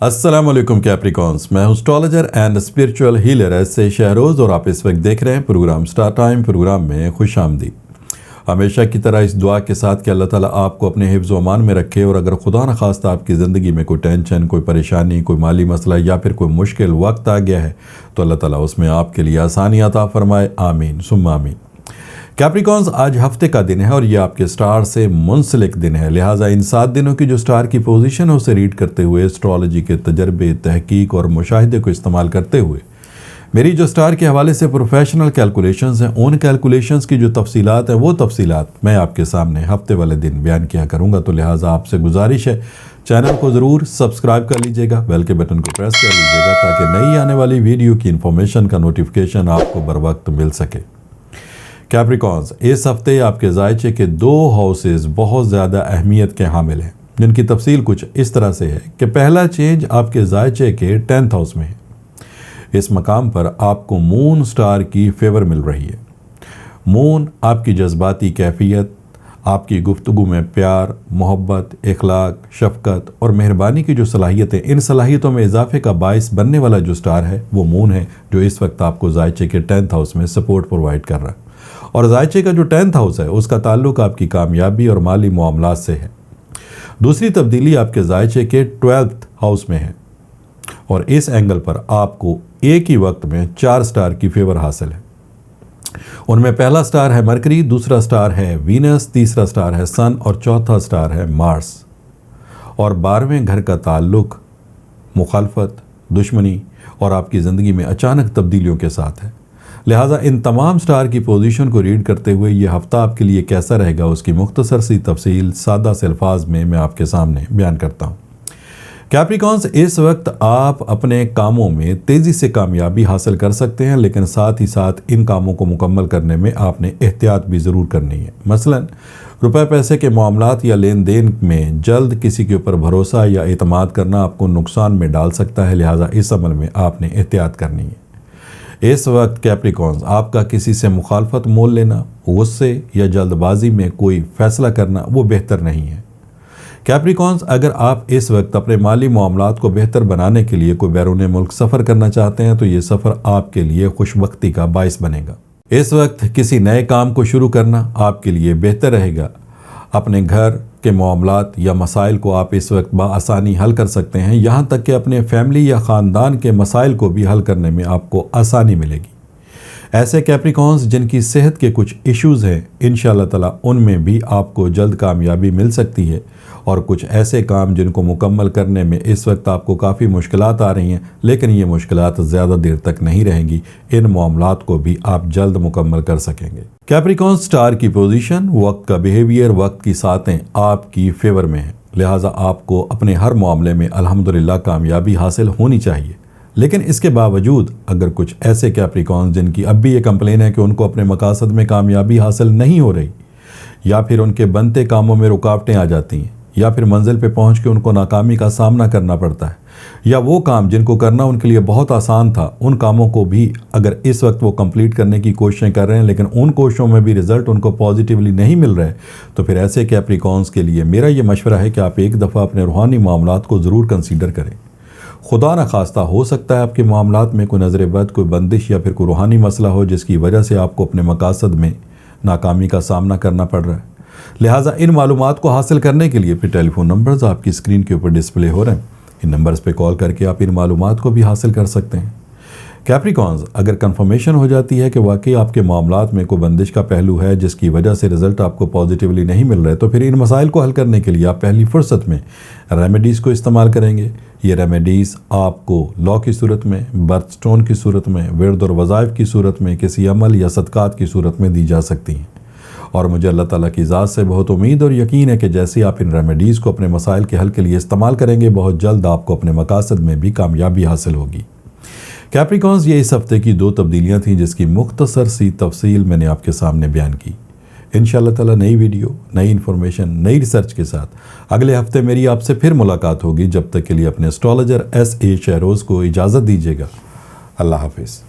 السلام علیکم کیپریکونس، میں ہوں astrologer and spiritual healer S A Shahroz, اور آپ اس وقت دیکھ رہے ہیں پروگرام سٹار ٹائم۔ پروگرام میں خوش آمدید۔ ہمیشہ کی طرح اس دعا کے ساتھ کہ اللہ تعالیٰ آپ کو اپنے حفظ و امان میں رکھے، اور اگر خدا نخواستہ آپ کی زندگی میں کوئی ٹینشن، کوئی پریشانی، کوئی مالی مسئلہ یا پھر کوئی مشکل وقت آ گیا ہے تو اللہ تعالیٰ اس میں آپ کے لیے آسانی عطا فرمائے، آمین ثم آمین۔ کیپریکونز، آج ہفتے کا دن ہے اور یہ آپ کے سٹار سے منسلک دن ہے، لہٰذا ان 7 دنوں کی جو سٹار کی پوزیشن ہے اسے ریڈ کرتے ہوئے، اسٹرالوجی کے تجربے، تحقیق اور مشاہدے کو استعمال کرتے ہوئے میری جو سٹار کے حوالے سے پروفیشنل کیلکولیشنز ہیں، ان کیلکولیشنز کی جو تفصیلات ہیں وہ تفصیلات میں آپ کے سامنے ہفتے والے دن بیان کیا کروں گا، تو لہٰذا آپ سے گزارش ہے چینل کو ضرور سبسکرائب کر لیجئے گا، بیل کے بٹن کو پریس کر لیجئے گا تاکہ نئی آنے والی ویڈیو کی انفارمیشن کا نوٹیفیکیشن آپ کو بر وقت مل سکے۔ کیپریکونز، اس ہفتے آپ کے زائچے کے 2 ہاؤسز بہت زیادہ اہمیت کے حامل ہیں، جن کی تفصیل کچھ اس طرح سے ہے کہ پہلا چینج آپ کے زائچے کے 10th ہاؤس میں ہے۔ اس مقام پر آپ کو مون سٹار کی فیور مل رہی ہے۔ مون آپ کی جذباتی کیفیت، آپ کی گفتگو میں پیار، محبت، اخلاق، شفقت اور مہربانی کی جو صلاحیتیں، ان صلاحیتوں میں اضافے کا باعث بننے والا جو سٹار ہے وہ مون ہے، جو اس وقت آپ کو زائچے کے 10th ہاؤس میں سپورٹ پرووائڈ کر رہا ہے۔ اور زائچے کا جو 10th ہاؤس ہے اس کا تعلق آپ کی کامیابی اور مالی معاملات سے ہے۔ دوسری تبدیلی آپ کے زائچے کے 12th ہاؤس میں ہے، اور اس اینگل پر آپ کو ایک ہی وقت میں 4 سٹار کی فیور حاصل ہے۔ ان میں پہلا سٹار ہے مرکری، دوسرا سٹار ہے وینس، تیسرا سٹار ہے سن اور چوتھا سٹار ہے مارس۔ اور 12ویں گھر کا تعلق مخالفت، دشمنی اور آپ کی زندگی میں اچانک تبدیلیوں کے ساتھ ہے۔ لہٰذا ان تمام سٹار کی پوزیشن کو ریڈ کرتے ہوئے یہ ہفتہ آپ کے لیے کیسا رہے گا اس کی مختصر سی تفصیل سادہ سے الفاظ میں آپ کے سامنے بیان کرتا ہوں۔ کیپریکونز، اس وقت آپ اپنے کاموں میں تیزی سے کامیابی حاصل کر سکتے ہیں، لیکن ساتھ ہی ساتھ ان کاموں کو مکمل کرنے میں آپ نے احتیاط بھی ضرور کرنی ہے۔ مثلاً روپے پیسے کے معاملات یا لین دین میں جلد کسی کے اوپر بھروسہ یا اعتماد کرنا آپ کو نقصان میں ڈال سکتا ہے، لہٰذا اس عمل میں آپ نے احتیاط کرنی ہے۔ اس وقت کیپریکونز، آپ کا کسی سے مخالفت مول لینا، غصے یا جلد بازی میں کوئی فیصلہ کرنا وہ بہتر نہیں ہے۔ کیپریکونز، اگر آپ اس وقت اپنے مالی معاملات کو بہتر بنانے کے لیے کوئی بیرون ملک سفر کرنا چاہتے ہیں تو یہ سفر آپ کے لیے خوش بختی کا باعث بنے گا۔ اس وقت کسی نئے کام کو شروع کرنا آپ کے لیے بہتر رہے گا۔ اپنے گھر کے معاملات یا مسائل کو آپ اس وقت بآسانی حل کر سکتے ہیں، یہاں تک کہ اپنے فیملی یا خاندان کے مسائل کو بھی حل کرنے میں آپ کو آسانی ملے گی۔ ایسے کیپریکونز جن کی صحت کے کچھ ایشوز ہیں، انشاءاللہ تعالیٰ ان میں بھی آپ کو جلد کامیابی مل سکتی ہے، اور کچھ ایسے کام جن کو مکمل کرنے میں اس وقت آپ کو کافی مشکلات آ رہی ہیں، لیکن یہ مشکلات زیادہ دیر تک نہیں رہیں گی، ان معاملات کو بھی آپ جلد مکمل کر سکیں گے۔ کیپریکونز، سٹار کی پوزیشن، وقت کا بیہیویئر، وقت کی ساعتیں آپ کی فیور میں ہیں، لہٰذا آپ کو اپنے ہر معاملے میں الحمدللہ کامیابی حاصل ہونی چاہیے۔ لیکن اس کے باوجود اگر کچھ ایسے کیپریکونز جن کی اب بھی یہ کمپلین ہے کہ ان کو اپنے مقاصد میں کامیابی حاصل نہیں ہو رہی، یا پھر ان کے بنتے کاموں میں رکاوٹیں آ جاتی ہیں، یا پھر منزل پہ پہنچ کے ان کو ناکامی کا سامنا کرنا پڑتا ہے، یا وہ کام جن کو کرنا ان کے لیے بہت آسان تھا، ان کاموں کو بھی اگر اس وقت وہ کمپلیٹ کرنے کی کوششیں کر رہے ہیں لیکن ان کوششوں میں بھی رزلٹ ان کو پازیٹیولی نہیں مل رہے، تو پھر ایسے کیپریکونز کے لیے میرا یہ مشورہ ہے کہ آپ ایک دفعہ اپنے روحانی معاملات کو ضرور کنسیڈر کریں۔ خدا نخواستہ ہو سکتا ہے آپ کے معاملات میں کوئی نظر بد، کوئی بندش یا پھر کوئی روحانی مسئلہ ہو جس کی وجہ سے آپ کو اپنے مقاصد میں ناکامی کا سامنا کرنا پڑ رہا ہے۔ لہٰذا ان معلومات کو حاصل کرنے کے لیے پھر ٹیلی فون نمبرز آپ کی اسکرین کے اوپر ڈسپلے ہو رہے ہیں، ان نمبرز پہ کال کر کے آپ ان معلومات کو بھی حاصل کر سکتے ہیں۔ کیپریکونز، اگر کنفرمیشن ہو جاتی ہے کہ واقعی آپ کے معاملات میں کوئی بندش کا پہلو ہے جس کی وجہ سے رزلٹ آپ کو پازیٹیولی نہیں مل رہے، تو پھر ان مسائل کو حل کرنے کے لیے آپ پہلی فرصت میں ریمیڈیز کو استعمال کریں گے۔ یہ ریمیڈیز آپ کو لا کی صورت میں، برتھ سٹون کی صورت میں، ورد اور وظائف کی صورت میں، کسی عمل یا صدقات کی صورت میں دی جا سکتی ہیں، اور مجھے اللہ تعالیٰ کی ذات سے بہت امید اور یقین ہے کہ جیسے آپ ان ریمیڈیز کو اپنے مسائل کے حل کے لیے استعمال کریں گے، بہت جلد آپ کو اپنے مقاصد میں بھی کامیابی حاصل ہوگی۔ کیپریکونز، یہ اس ہفتے کی 2 تبدیلیاں تھیں جس کی مختصر سی تفصیل میں نے آپ کے سامنے بیان کی۔ انشاءاللہ تعالیٰ نئی ویڈیو، نئی انفارمیشن، نئی ریسرچ کے ساتھ اگلے ہفتے میری آپ سے پھر ملاقات ہوگی۔ جب تک کے لیے اپنے اسٹرالوجر ایس اے شہروز کو اجازت دیجیے گا۔ اللہ حافظ۔